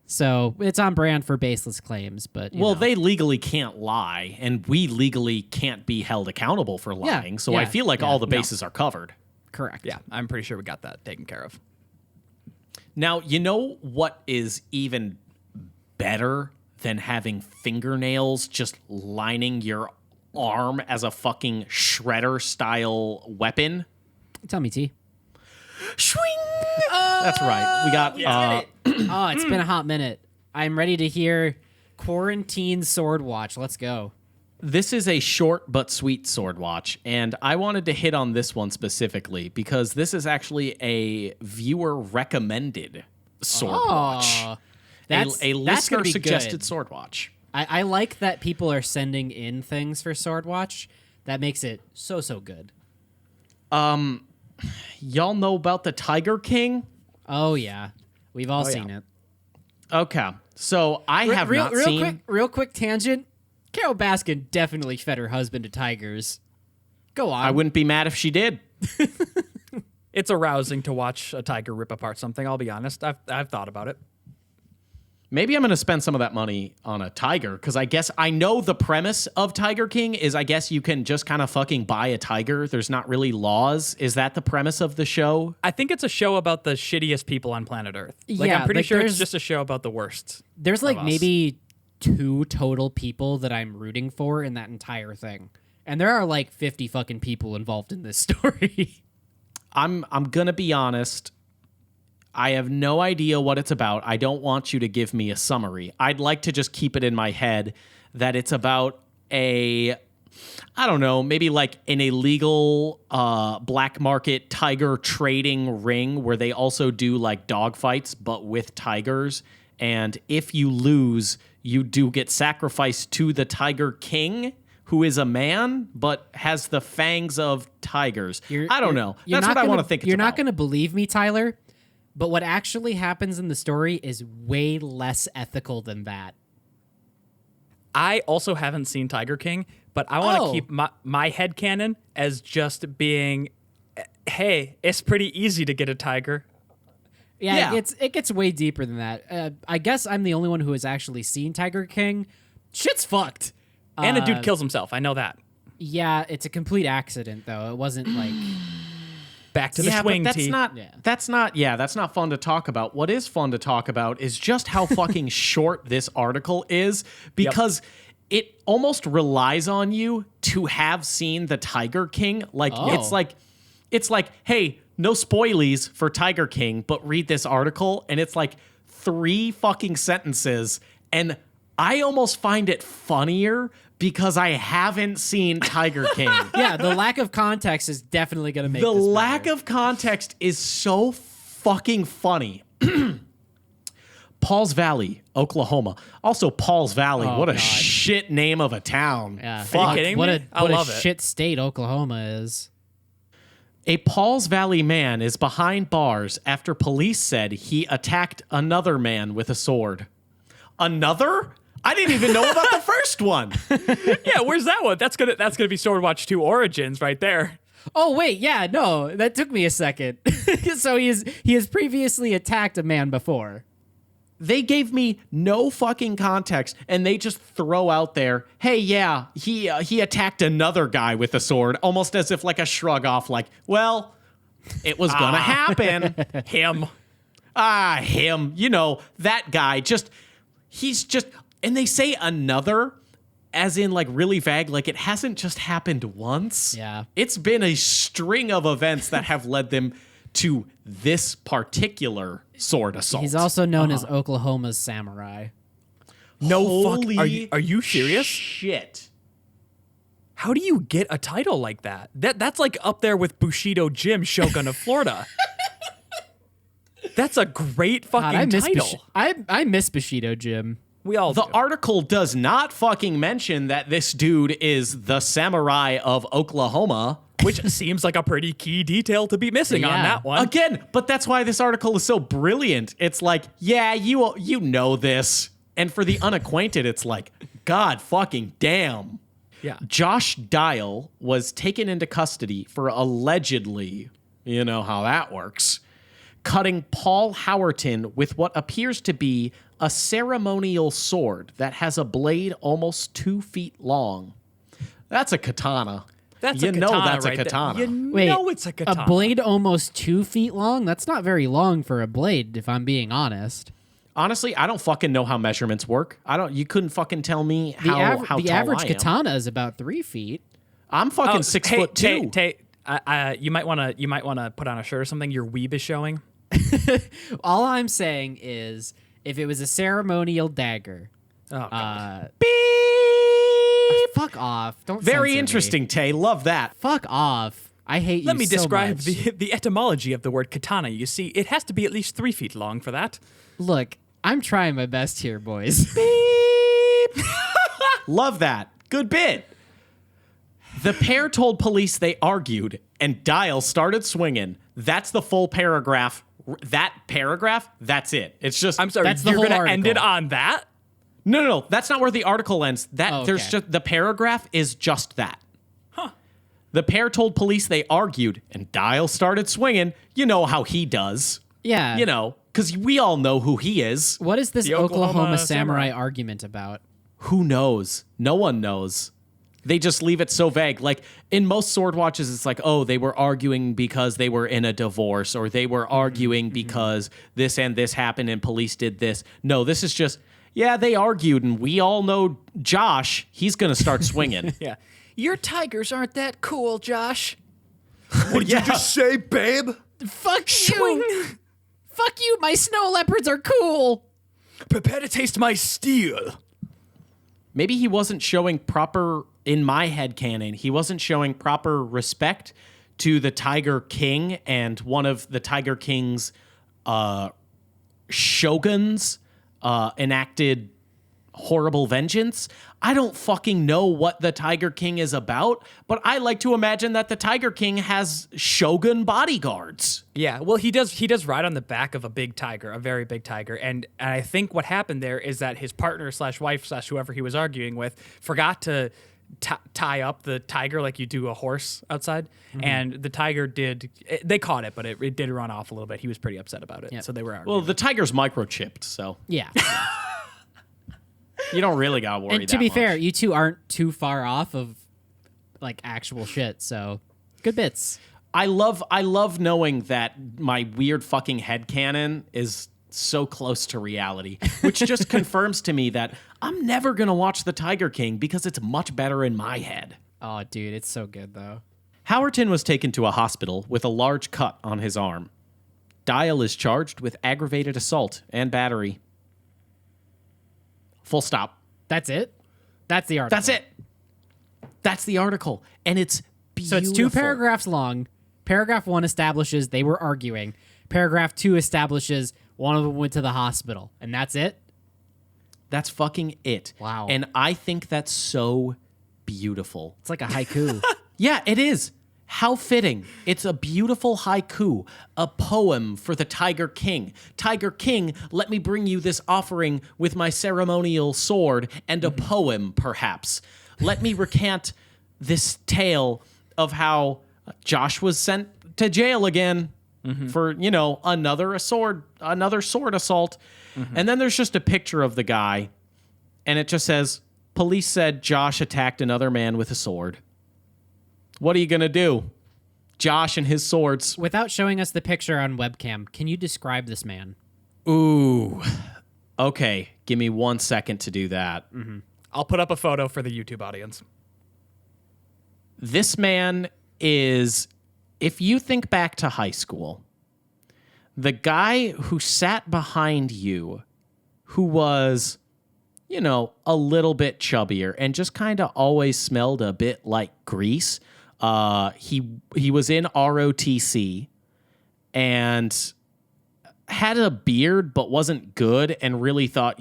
S1: So it's on brand for Baseless Claims. But you know.
S3: They legally can't lie, and we legally can't be held accountable for lying. So I feel like all the bases are covered.
S1: Correct.
S2: Yeah, I'm pretty sure we got that taken care of.
S3: Now, you know what is even better than having fingernails just lining your arm as a fucking shredder-style weapon?
S1: Tell me, T.
S3: Swing! That's right. We got...
S1: It's been a hot minute. I'm ready to hear Quarantine Sword Watch. Let's go.
S3: This is a short but sweet sword watch, and I wanted to hit on this one specifically because this is actually a viewer-recommended sword watch. A listener-suggested sword watch.
S1: I like that people are sending in things for Sword Watch. That makes it so good.
S3: Y'all know about the Tiger King?
S1: Oh, yeah. We've all seen it.
S3: Okay. So I have not seen...
S1: Real quick tangent. Carol Baskin definitely fed her husband to tigers. Go on.
S3: I wouldn't be mad if she did.
S2: It's arousing to watch a tiger rip apart something, I'll be honest. I've thought about it.
S3: Maybe I'm going to spend some of that money on a tiger, because I guess I know the premise of Tiger King is I guess you can just kind of fucking buy a tiger. There's not really laws. Is that the premise of the show?
S2: I think it's a show about the shittiest people on planet Earth. Like, I'm pretty sure it's just a show about the worst.
S1: There's like maybe 2 total people that I'm rooting for in that entire thing. And there are like 50 fucking people involved in this story.
S3: I'm going to be honest. I have no idea what it's about. I don't want you to give me a summary. I'd like to just keep it in my head that it's about I don't know, maybe like an illegal black market tiger trading ring where they also do like dog fights, but with tigers. And if you lose, you do get sacrificed to the Tiger King, who is a man, but has the fangs of tigers. I don't know. That's what I want to think it's
S1: You're
S3: about.
S1: not going to believe me, Tyler. But what actually happens in the story is way less ethical than that.
S2: I also haven't seen Tiger King, but I want to keep my headcanon as just being, hey, it's pretty easy to get a tiger.
S1: Yeah. It gets way deeper than that. I guess I'm the only one who has actually seen Tiger King. Shit's fucked.
S2: And a dude kills himself. I know that.
S1: Yeah, it's a complete accident, though. It wasn't like...
S2: Back to the swing,
S3: but that's not fun to talk about. What is fun to talk about is just how fucking short this article is, because it almost relies on you to have seen the Tiger King. Like it's like, hey, no spoilies for Tiger King, but read this article, and it's like 3 fucking sentences, and I almost find it funnier Because I haven't seen Tiger King.
S1: Yeah, the lack of context is definitely going to make
S3: The
S1: this
S3: lack
S1: better.
S3: of context is so fucking funny. Pauls Valley, Oklahoma. Also, Pauls Valley. What a
S1: God.
S3: shit name of a town.
S1: Yeah.
S3: Fuck.
S2: kidding
S1: What
S2: me? I
S1: a
S2: love it.
S1: shit state Oklahoma is.
S3: A Pauls Valley man is behind bars after police said he attacked another man with a sword. Another? I didn't even know about the first one.
S2: Yeah, where's that one? That's gonna be Sword Watch 2 Origins right there.
S1: Oh wait, yeah, no, that took me a second. So he has previously attacked a man before.
S3: They gave me no fucking context, and they just throw out there, hey, yeah, he attacked another guy with a sword, almost as if like a shrug off, like, well, it was gonna happen.
S2: Him.
S3: Him. You know, that guy, and they say another, as in like really vague, like it hasn't just happened once.
S1: Yeah.
S3: It's been a string of events that have led them to this particular sword assault.
S1: He's also known as Oklahoma's samurai.
S2: No
S3: Holy
S2: fuck. Are you serious?
S3: Shit.
S2: How do you get a title like that? That's like up there with Bushido Jim, Shogun of Florida. That's a great fucking
S1: God,
S2: title.
S1: I miss Bushido Jim.
S2: We all
S3: The
S2: do.
S3: article does not fucking mention that this dude is the samurai of Oklahoma.
S2: Which seems like a pretty key detail to be missing on
S1: Yeah.
S2: that one.
S3: Again, but that's why this article is so brilliant. It's like, yeah, you know this. And for the unacquainted, it's like, God fucking damn.
S2: Yeah.
S3: Josh Dial was taken into custody for allegedly, you know how that works, cutting Paul Howerton with what appears to be a ceremonial sword that has a blade almost 2 feet long. That's a katana.
S2: That's
S3: you
S2: a
S3: know
S2: katana
S3: that's
S2: right
S3: a
S2: there.
S3: katana.
S2: You
S1: Wait,
S2: know it's a katana.
S1: A blade almost 2 feet long? That's not very long for a blade, if I'm being honest.
S3: Honestly, I don't fucking know how measurements work. You couldn't fucking tell me how
S1: The
S3: tall
S1: average
S3: I am.
S1: katana is about 3 feet.
S3: I'm fucking 6'2".
S2: You might want to put on a shirt or something. Your weeb is showing.
S1: All I'm saying is, if it was a ceremonial dagger,
S2: Oh, God.
S1: fuck off. Don't
S3: Very
S1: censor me.
S3: interesting, Tay. Love that.
S1: Fuck off. I hate you
S2: Let me
S1: so
S2: describe
S1: much.
S2: the etymology of the word katana. You see, it has to be at least 3 feet long for that.
S1: Look, I'm trying my best here, boys.
S3: Love that. Good bit. The pair told police they argued, and Dial started swinging. That's the full paragraph. That paragraph, that's it. It's just.
S2: I'm sorry,
S1: That's the
S2: you're
S1: whole
S2: going to end it
S1: article.
S2: on that?
S3: No. That's not where the article ends.
S1: Oh,
S3: There's
S1: okay.
S3: just the paragraph is just that. The pair told police they argued, and Dial started swinging. You know how he does.
S1: Yeah.
S3: You know, because we all know who he is.
S1: What is this
S2: The
S1: Oklahoma,
S2: Oklahoma
S1: samurai
S2: samurai.
S1: argument about?
S3: Who knows? No one knows. They just leave it so vague. Like in most sword watches, it's like, oh, they were arguing because they were in a divorce, or they were arguing because this and this happened and police did this. No, this is just, yeah, they argued, and we all know Josh, he's going to start swinging.
S2: Yeah. Your tigers aren't that cool, Josh.
S3: What did you
S2: Just say, babe.
S1: Fuck you! Fuck you! My snow leopards are cool!
S2: Prepare to taste my steel.
S3: Maybe he wasn't showing proper, in my head canon, he wasn't showing proper respect to the Tiger King and one of the Tiger King's shoguns enacted horrible vengeance. I don't fucking know what the Tiger King is about, but I like to imagine that the Tiger King has shogun bodyguards.
S2: Yeah, well, he does ride on the back of a big tiger, a very big tiger, and I think what happened there is that his partner / wife / whoever he was arguing with forgot to tie up the tiger like you do a horse outside, and the tiger they caught it, but it did run off a little bit. He was pretty upset about it, so they were arguing.
S3: Well, the tiger's microchipped, so
S1: Yeah.
S3: you don't really gotta worry.
S1: And to be fair, you two aren't too far off of like actual shit, so good bits.
S3: I love knowing that my weird fucking headcanon is so close to reality, which just confirms to me that I'm never going to watch The Tiger King because it's much better in my head.
S1: Oh, dude, it's so good though.
S3: Howerton was taken to a hospital with a large cut on his arm. Dial is charged with aggravated assault and battery. Full stop.
S1: That's it? That's the article.
S3: That's it. That's the article. And it's
S1: So
S3: beautiful.
S1: it's 2 paragraphs long. Paragraph 1 establishes they were arguing. Paragraph 2 establishes one of them went to the hospital. And that's it?
S3: That's fucking it.
S1: Wow.
S3: And I think that's so beautiful.
S1: It's like a haiku.
S3: Yeah, it is. How fitting. It's a beautiful haiku, a poem for the Tiger King. Tiger King, let me bring you this offering with my ceremonial sword and a poem, perhaps. Let me recant this tale of how Josh was sent to jail again for, another sword assault. And then there's just a picture of the guy, and it just says, police said Josh attacked another man with a sword. What are you going to do? Josh and his swords.
S1: Without showing us the picture on webcam, can you describe this man?
S3: Ooh. Okay, give me 1 second to do that.
S2: I'll put up a photo for the YouTube audience.
S3: This man is, if you think back to high school, the guy who sat behind you, who was, a little bit chubbier and just kind of always smelled a bit like grease. He was in ROTC and had a beard but wasn't good and really thought,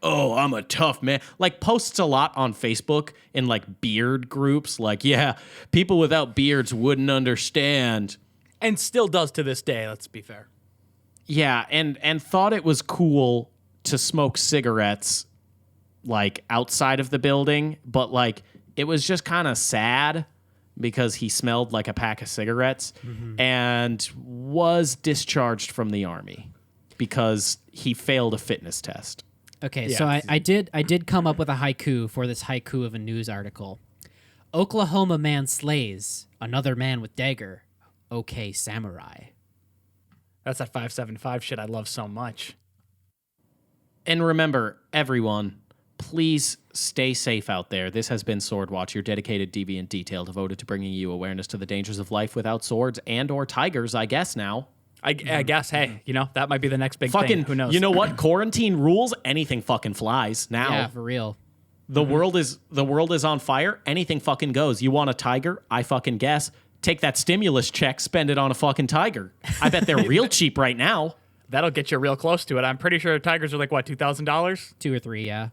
S3: oh, I'm a tough man. Like posts a lot on Facebook in like beard groups. Like, yeah, people without beards wouldn't understand.
S2: And still does to this day, let's be fair.
S3: Yeah, and thought it was cool to smoke cigarettes like outside of the building, but like it was just kind of sad because he smelled like a pack of cigarettes and was discharged from the army because he failed a fitness test.
S1: Okay,
S2: Yeah.
S1: so I did come up with a haiku for this haiku of a news article. Oklahoma man slays another man with dagger. Okay, samurai.
S2: That's that 575 shit I love so much.
S3: And remember, everyone, please stay safe out there. This has been Sword Watch, your dedicated deviant detail devoted to bringing you awareness to the dangers of life without swords and or tigers, I guess now.
S2: I guess, hey, that might be the next big
S3: Fucking,
S2: thing. Who knows?
S3: You know what? Quarantine rules. Anything fucking flies now.
S1: Yeah, for real.
S3: The world is on fire. Anything fucking goes. You want a tiger? I fucking guess. Take that stimulus check, spend it on a fucking tiger. I bet they're real cheap right now.
S2: That'll get you real close to it. I'm pretty sure tigers are like, what, $2,000?
S1: 2 or 3, yeah.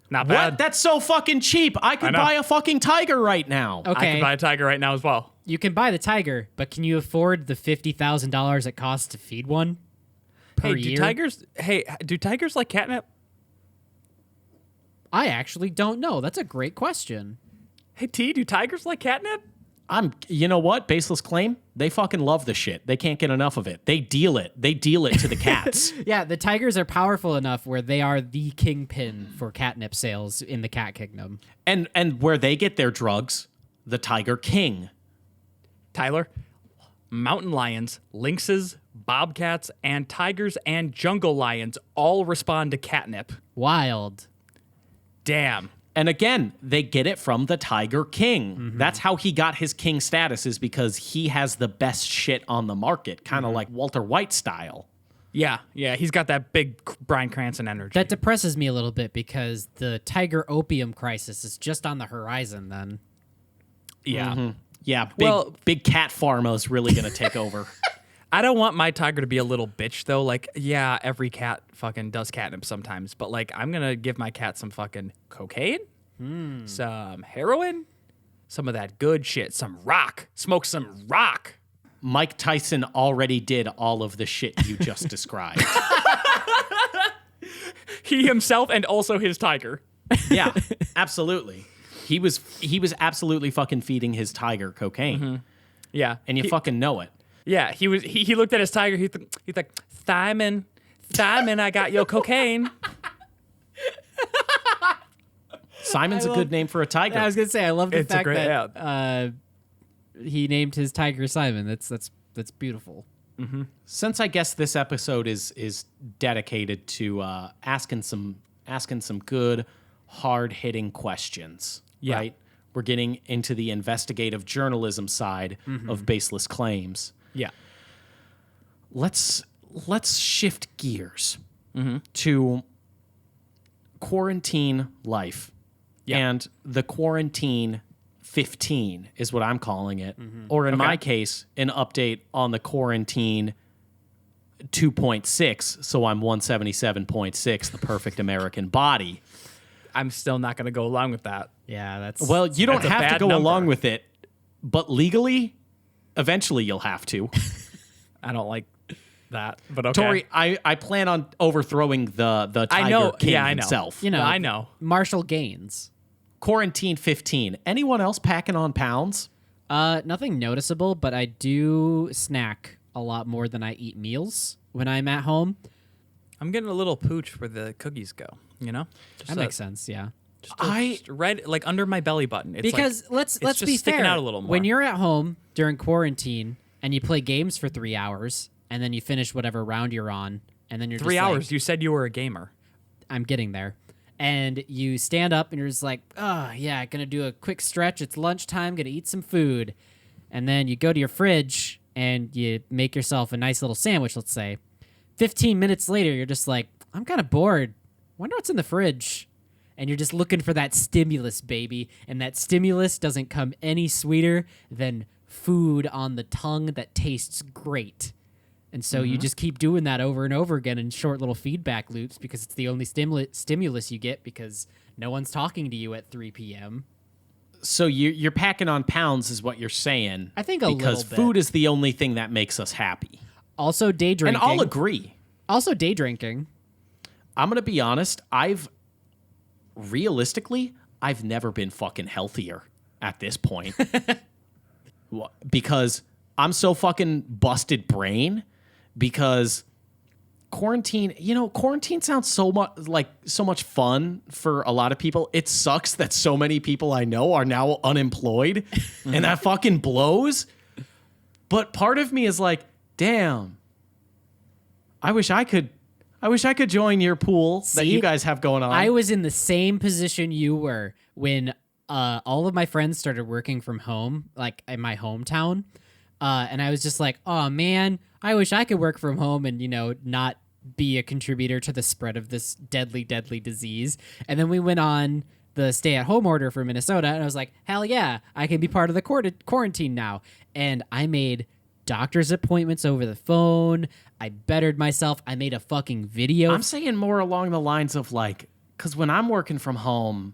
S2: Not bad.
S3: What? That's so fucking cheap. I could
S2: know.
S3: buy a fucking tiger right now.
S1: Okay.
S2: I could buy a tiger right now as well.
S1: You can buy the tiger, but can you afford the $50,000 it costs to feed one per
S2: Do
S1: year?
S2: tigers like catnip?
S1: I actually don't know. That's a great question.
S2: Hey, T, do tigers like catnip?
S3: You know what? Baseless claim. They fucking love the shit. They can't get enough of it. They deal it. They deal it to the cats.
S1: Yeah, the tigers are powerful enough where they are the kingpin for catnip sales in the cat kingdom.
S3: And where they get their drugs, the Tiger King.
S2: Tyler, mountain lions, lynxes, bobcats, and tigers and jungle lions all respond to catnip.
S1: Wild.
S2: Damn.
S3: And again, they get it from the Tiger King. That's how he got his king status, is because he has the best shit on the market, kind of like Walter White style.
S2: Yeah, he's got that big Bryan Cranston energy.
S1: That depresses me a little bit because the tiger opium crisis is just on the horizon then.
S2: yeah.
S3: Yeah, big cat pharma is really going to take over.
S2: I don't want my tiger to be a little bitch, though. Like, yeah, every cat fucking does catnip sometimes, but, like, I'm going to give my cat some fucking cocaine, some heroin, some of that good shit, some rock. Smoke some rock.
S3: Mike Tyson already did all of the shit you just described.
S2: He himself and also his tiger.
S3: Yeah, absolutely. He was absolutely fucking feeding his tiger cocaine.
S2: Yeah.
S3: And you fucking know it.
S2: Yeah, he looked at his tiger. He's like, Thymon, I got your cocaine.
S3: Simon's a good name for a tiger.
S1: I was gonna say I love the
S2: It's a
S1: fact
S2: great-
S1: that he named his tiger Simon. That's beautiful.
S3: Since I guess this episode is dedicated to asking some good, hard-hitting questions, right? We're getting into the investigative journalism side of Baseless Claims.
S2: Yeah.
S3: Let's shift gears to quarantine life and the quarantine 15 is what I'm calling it. Or in my case, an update on the quarantine 2.6, so I'm 177.6, the perfect American body.
S2: I'm still not going to go along with that.
S1: Yeah, that's
S3: Well, you don't
S2: That's a
S3: have to
S2: bad
S3: go
S2: number.
S3: along with it, but legally, eventually you'll have to.
S2: I don't like that, but okay.
S3: Tori, I plan on overthrowing the Tiger King
S2: I know.
S3: himself.
S1: you know,
S2: I know.
S1: Marshall Gaines.
S3: Quarantine 15. Anyone else packing on pounds?
S1: Nothing noticeable, but I do snack a lot more than I eat meals when I'm at home.
S2: I'm getting a little pooch where the cookies go, you know? Just
S1: That makes sense, yeah.
S2: just right like under my belly button. It's
S1: Because
S2: like,
S1: let's
S2: just
S1: be
S2: sticking
S1: fair.
S2: out a little more.
S1: When you're at home during quarantine and you play games for 3 hours and then you finish whatever round you're on, and then you're
S2: 3
S1: just like,
S2: hours, you said you were a gamer.
S1: I'm getting there. And you stand up and you're just like, oh, yeah, gonna do a quick stretch. It's lunchtime, gonna eat some food. And then you go to your fridge and you make yourself a nice little sandwich, let's say. 15 minutes later, you're just like, I'm kind of bored. Wonder what's in the fridge. And you're just looking for that stimulus, baby. And that stimulus doesn't come any sweeter than food on the tongue that tastes great. And so you just keep doing that over and over again in short little feedback loops because it's the only stimulus you get because no one's talking to you at 3 p.m.
S3: So you're packing on pounds is what you're saying.
S1: I think a
S3: because
S1: little bit.
S3: food is the only thing that makes us happy.
S1: Also day drinking.
S3: And I'll agree.
S1: Also day drinking.
S3: I'm going to be honest. Realistically, I've never been fucking healthier at this point. Because I'm so fucking busted brain because quarantine sounds so much fun for a lot of people. It sucks that so many people I know are now unemployed and that fucking blows. But part of me is like, damn, I wish I could join your pool that
S1: See?
S3: you guys have going on.
S1: I was in the same position you were when all of my friends started working from home, like in my hometown. And I was just like, oh man, I wish I could work from home and, not be a contributor to the spread of this deadly, deadly disease. And then we went on the stay-at-home order for Minnesota, and I was like, hell yeah, I can be part of the quarantine now. And I made doctor's appointments over the phone. I bettered myself. I made a fucking video.
S3: I'm saying more along the lines of like, because when I'm working from home,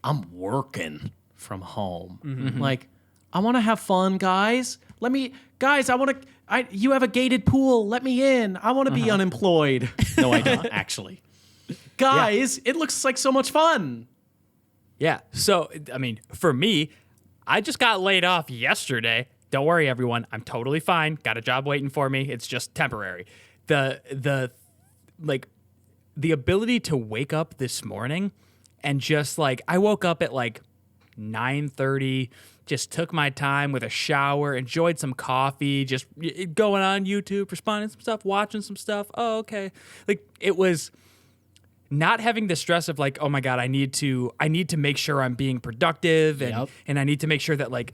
S3: I'm working from home. Like, I want to have fun, guys. You have a gated pool. Let me in. I want to be unemployed. No, I don't, actually. Guys, it looks like so much fun.
S2: Yeah. So, I mean, for me, I just got laid off yesterday. Don't worry, everyone. I'm totally fine. Got a job waiting for me. It's just temporary. The ability to wake up this morning and just like, I woke up at like 9:30, just took my time with a shower, enjoyed some coffee, just going on YouTube, responding to some stuff, watching some stuff. Oh, okay. Like, it was not having the stress of like, oh my God, I need to make sure I'm being productive and I need to make sure that like,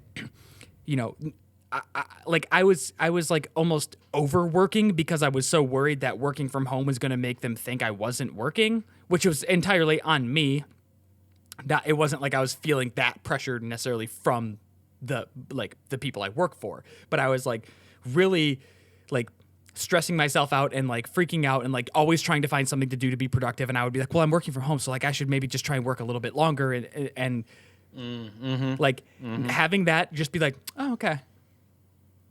S2: I was like almost overworking because I was so worried that working from home was going to make them think I wasn't working, which was entirely on me. It wasn't like I was feeling that pressure necessarily from the people I work for, but I was like really like stressing myself out and like freaking out and like always trying to find something to do to be productive. And I would be like, well, I'm working from home, so like I should maybe just try and work a little bit longer and having that just be like, oh, okay.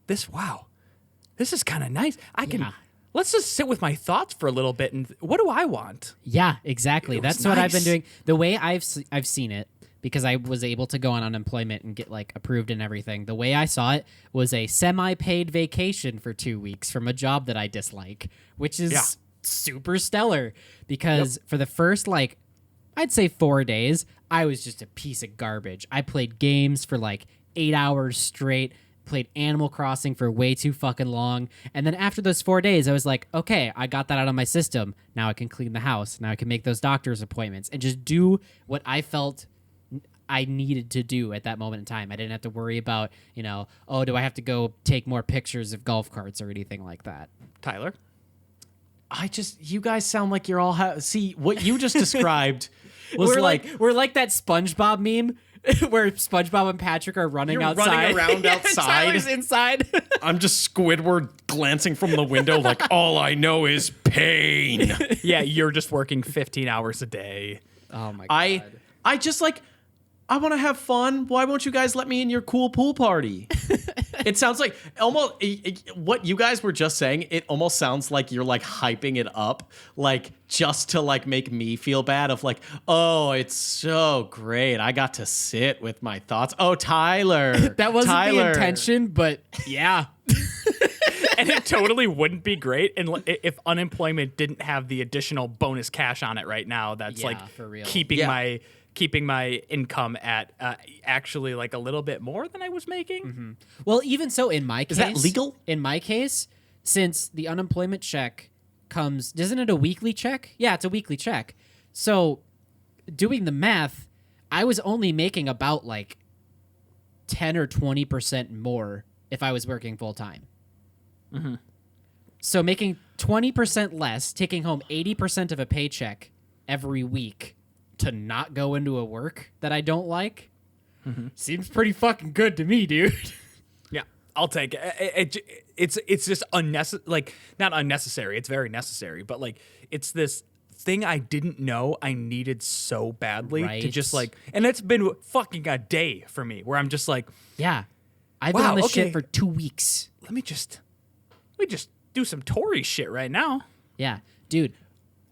S2: This is kind of nice. Let's just sit with my thoughts for a little bit. And what do I want?
S1: Yeah, exactly. That's what I've been doing. The way I've seen it, because I was able to go on unemployment and get like approved and everything. The way I saw it was a semi-paid vacation for 2 weeks from a job that I dislike, which is super stellar. Because for the first I'd say 4 days, I was just a piece of garbage. I played games for like 8 hours straight. Played Animal Crossing for way too fucking long. And then after those 4 days, I was like, okay, I got that out of my system. Now I can clean the house. Now I can make those doctor's appointments and just do what I felt I needed to do at that moment in time. I didn't have to worry about, do I have to go take more pictures of golf carts or anything like that.
S2: Tyler?
S3: You guys sound like you're all, see, what you just described was
S1: we're like that SpongeBob meme where SpongeBob and Patrick are running
S3: You're
S1: outside.
S3: running around
S1: Yeah,
S3: outside.
S1: Tyler's inside.
S3: I'm just Squidward glancing from the window like, all I know is pain.
S2: Yeah, you're just working 15 hours a day.
S1: Oh my god.
S3: I just like, I want to have fun. Why won't you guys let me in your cool pool party? It sounds like almost what you guys were just saying. It almost sounds like you're like hyping it up, like just to like make me feel bad of like, oh, it's so great. I got to sit with my thoughts. Oh, Tyler.
S1: That wasn't
S3: Tyler.
S1: the intention, but yeah.
S2: And it totally wouldn't be great if unemployment didn't have the additional bonus cash on it right now. That's
S1: Yeah,
S2: like
S1: for real.
S2: keeping my income at actually like a little bit more than I was making.
S1: Well, even so, in my case,
S3: that legal?
S1: In my case, since the unemployment check comes, isn't it a weekly check? Yeah, it's a weekly check. So, doing the math, I was only making about like 10 or 20% more if I was working full time. So making 20% less, taking home 80% of a paycheck every week to not go into a work that I don't like seems pretty fucking good to me, dude.
S2: Yeah, I'll take it. It's just unnecessary. Like, not unnecessary. It's very necessary. But like, it's this thing I didn't know I needed so badly to
S1: Right.
S2: just like, and it's been fucking a day for me where I'm just like,
S1: Yeah. I've been
S2: Wow,
S1: on this
S2: okay.
S1: shit for 2 weeks.
S2: let me just do some Tory shit right now.
S1: Yeah. Dude,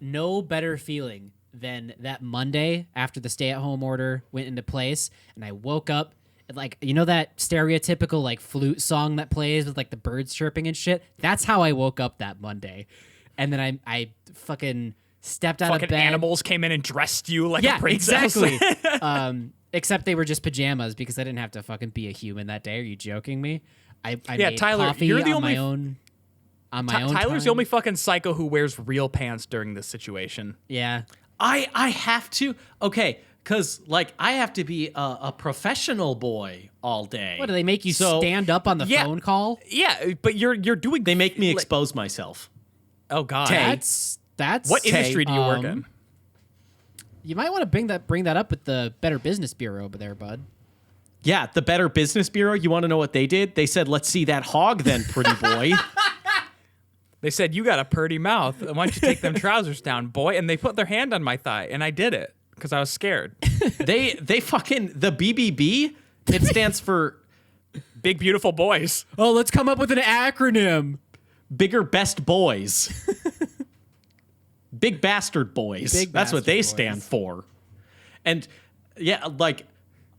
S1: no better feeling than that Monday after the stay-at-home order went into place, and I woke up, and like, you know that stereotypical like flute song that plays with like the birds chirping and shit? That's how I woke up that Monday. And then I fucking stepped out
S2: Fucking
S1: of bed.
S2: animals came in and dressed you like
S1: Yeah,
S2: a princess.
S1: exactly. Except they were just pajamas because I didn't have to fucking be a human that day. Are you joking me? I
S2: Yeah,
S1: made
S2: Tyler,
S1: coffee
S2: you're the
S1: on
S2: only-
S1: my own. On my own
S2: Tyler's the
S1: time.
S2: only fucking psycho who wears real pants during this situation.
S1: Yeah.
S3: I have to, okay, because like I have to be a professional boy all day.
S1: What, do they make you
S3: So-
S1: stand up on the
S2: Yeah.
S1: phone call?
S2: Yeah, but you're doing.
S3: They make me
S2: like-
S3: expose myself.
S2: Oh God.
S1: That's
S2: What industry do you work in?
S1: You might want to bring that up with the Better Business Bureau over there, bud.
S3: Yeah, the Better Business Bureau, you want to know what they did? They said, let's see that hog then, pretty boy.
S2: They said, you got a purty mouth. Why don't you take them trousers down, boy? And they put their hand on my thigh, and I did it because I was scared.
S3: they fucking, the BBB, it stands for
S2: Big, beautiful boys.
S1: Oh, let's come up with an acronym.
S3: Bigger Best Boys. Big Bastard Boys.
S1: Big
S3: That's what
S1: Bastard
S3: they
S1: Boys.
S3: stand for. And yeah, like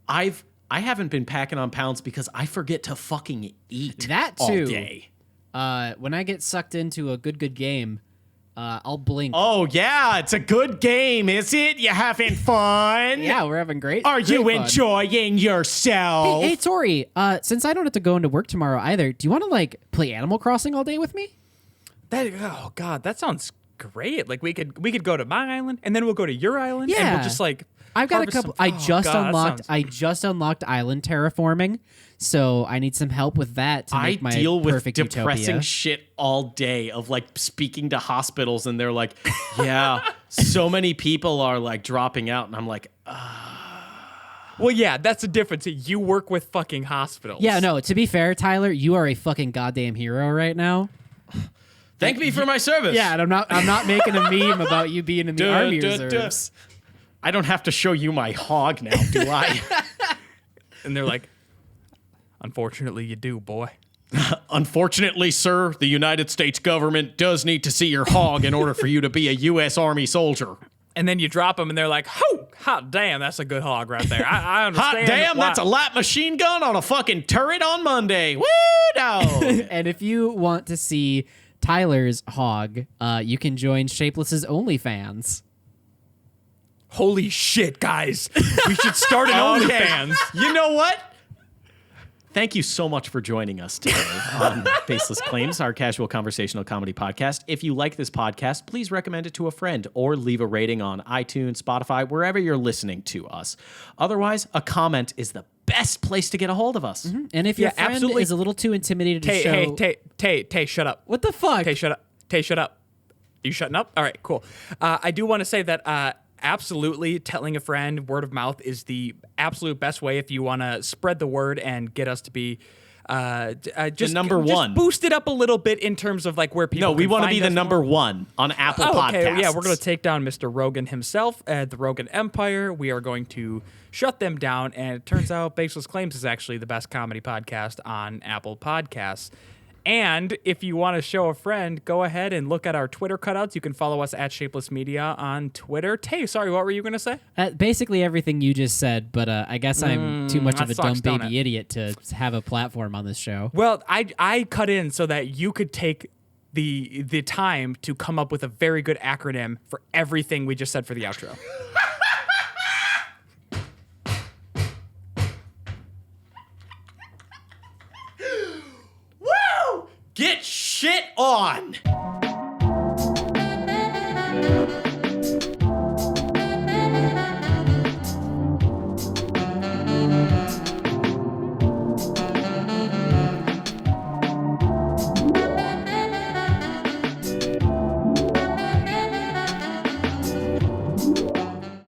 S3: I haven't been packing on pounds because I forget to fucking eat
S1: That
S3: all
S1: too.
S3: day.
S1: When I get sucked into a good game, I'll blink.
S3: Oh yeah, it's a good game, is it? You having fun?
S1: Yeah, we're having great.
S3: Are you
S1: great fun.
S3: enjoying yourself?
S1: Hey, Tori, since I don't have to go into work tomorrow either, do you want to like play Animal Crossing all day with me?
S2: Oh God, that sounds great. Like we could go to my island, and then we'll go to your island, and
S1: Yeah.
S2: we'll just like.
S1: I've got a
S2: harvest
S1: couple.
S2: some-
S1: I
S2: Oh,
S1: just
S2: God, that
S1: unlocked.
S2: sounds-
S1: I just unlocked island terraforming, so I need some help with that to
S3: I
S1: make my
S3: deal with
S1: perfect
S3: depressing
S1: utopia.
S3: shit all day of like speaking to hospitals and they're like, yeah, so many people are like dropping out. And I'm like,
S2: Well, yeah, that's the difference. You work with fucking hospitals.
S1: Yeah, no. To be fair, Tyler, you are a fucking goddamn hero right now.
S3: thank me for my service.
S1: Yeah, and I'm not making a meme about you being in the Army Reserves.
S3: I don't have to show you my hog now, do I?
S2: And they're like, unfortunately, you do, boy.
S3: Unfortunately, sir, the United States government does need to see your hog in order for you to be a U.S. Army soldier.
S2: And then you drop them, and they're like, "Oh, hot damn, that's a good hog right there." I
S3: Hot
S2: understand.
S3: damn,
S2: why-
S3: that's a light machine gun on a fucking turret on Monday. Woo, dog.
S1: And if you want to see Tyler's hog, you can join Shapeless's OnlyFans.
S2: Holy shit, guys! We should start an OnlyFans.
S3: You know what? Thank you so much for joining us today on Baseless Claims, our casual conversational comedy podcast. If you like this podcast, please recommend it to a friend or leave a rating on iTunes, Spotify, wherever you're listening to us. Otherwise, a comment is the best place to get a hold of us.
S1: And if your
S2: Yeah,
S1: friend
S2: absolutely.
S1: is a little too intimidated to
S2: Tay,
S1: show,
S2: Tay, shut up.
S1: what the fuck?
S2: Tay, shut up. Tay, shut up. You shutting up? All right, cool. I do want to say that absolutely telling a friend, word of mouth is the absolute best way if you want to spread the word and get us to be just
S3: number one.
S2: Just boost it up a little bit in terms of like where people.
S3: No, we
S2: want to
S3: be the number one on Apple Podcasts.
S2: Okay, yeah, we're going to take down Mr. Rogan himself at the Rogan Empire. We are going to shut them down, and it turns out Baseless Claims is actually the best comedy podcast on Apple Podcasts. And if you want to show a friend, go ahead and look at our Twitter cutouts. You can follow us at Shapeless Media on Twitter. Tay, sorry, what were you going to say?
S1: Basically everything you just said, but I guess I'm too much of a dumb baby idiot to have a platform on this show.
S2: Well, I cut in so that you could take the time to come up with a very good acronym for everything we just said for the outro.
S3: Get shit on!